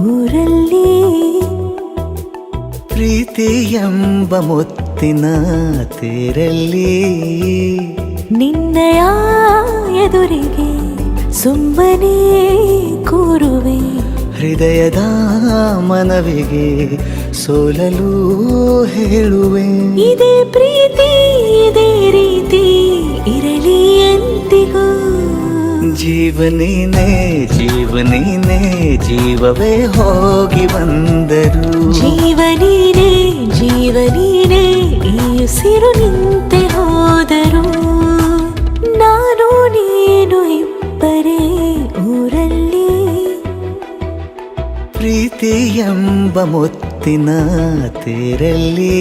ಊರಲ್ಲಿ ಪ್ರೀತಿ ಎಂಬ ಮುತ್ತಿನ ತೇರಲ್ಲಿ ನಿನ್ನಯ ಎದುರಿಗೆ ಸುಮ್ಮನೆ ಕೂರುವೆ ಹೃದಯದ ಮನವಿಗೆ ಸೋಲಲು ಹೇಳುವೆ ಇದೇ ಪ್ರೀತಿ ಇದೇ ರೀತಿ ಇರಲಿ ಎಂದಿಗೂ ಜೀವನೇನೆ ಜೀವನೇನೆ ಜೀವವೇ ಹೋಗಿ ಬಂದರು ಜೀವನೀನೇ ಜೀವನೀನೇ ಈ ಉಸಿರು ನಿಂತೆ ಹೋದರು ನಾನು ನೀನು ಇಬ್ಬರೇ ಊರಲ್ಲಿ ಪ್ರೀತಿ ಎಂಬ ಮುತ್ತಿನ ತೇರಲ್ಲಿ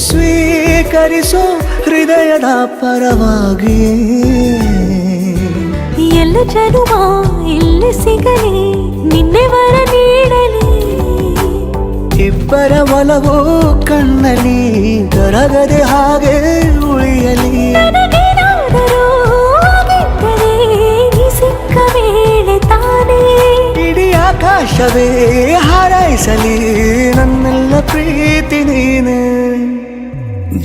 ಸ್ವೀಕರಿಸೋ ಹೃದಯದ ಪರವಾಗಿ ಎಲ್ಲ ಜನುಮ ಇಲ್ಲಿ ಸಿಗಲಿ ನಿನ್ನೆ ವರ ನೀಡಲಿ ಇಬ್ಬರ ಒಲವು ಕಣ್ಣಲ್ಲಿ ಕರಗದೆ ಹಾಗೆ ಉಳಿಯಲಿ ನನಗೇನಾದರೂ ಆಗಿದ್ದರೆ ನೀ ಸಿಕ್ಕ ವೇಳೆ ತಾನೇ ಇಡೀ ಆಕಾಶವೇ ಹಾರೈಸಲಿ ನನ್ನೆಲ್ಲ ಪ್ರೀತಿ ನೀನೆ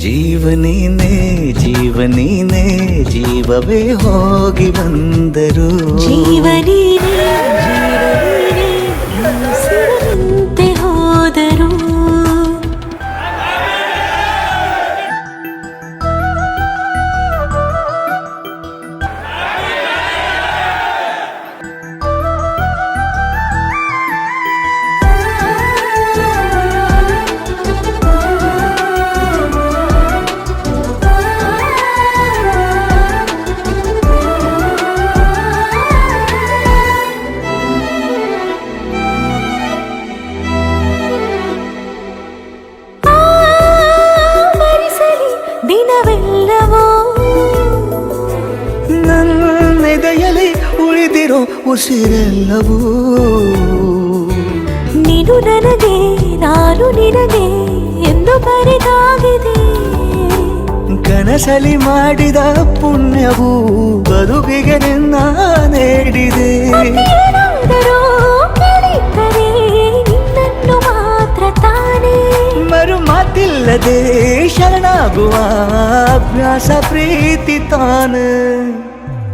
ಜೀವನೀನೇ ಜೀವನೀನೇ ಜೀವವೇ ಹೋಗಿ ಬಂದರು ಜೀವನೀನೇ ಜೀವನೀನೇ ಉಸಿರು ನಿಂತೆ ಹೋದರು ದಿನವೆಲ್ಲವೋ ನನ್ನೆದೆಯಲ್ಲಿ ಉಳಿದಿರೋ ಉಸಿರೆಲ್ಲವೂ ನೀನು ನನಗೆ ನಾನು ನಿನಗೆ ಎಂದು ಬರೆದಾಗಿದೆ ಕನಸಲಿ ಮಾಡಿದ ಪುಣ್ಯವು ಬದುಕಿಗೆ ನಿನ್ನ ನೀಡಿದೆ ಏನಾದರೂ ಕೇಳಿದ್ದರೆ ನಿನ್ನನ್ನು ಮಾತ್ರ ತಾನೇ ಮರು ಮಾತಿಲ್ಲದೆ ಶರಣಾಗುವ ಅಭ್ಯಾಸ ಪ್ರೀತಿ ತಾನೆ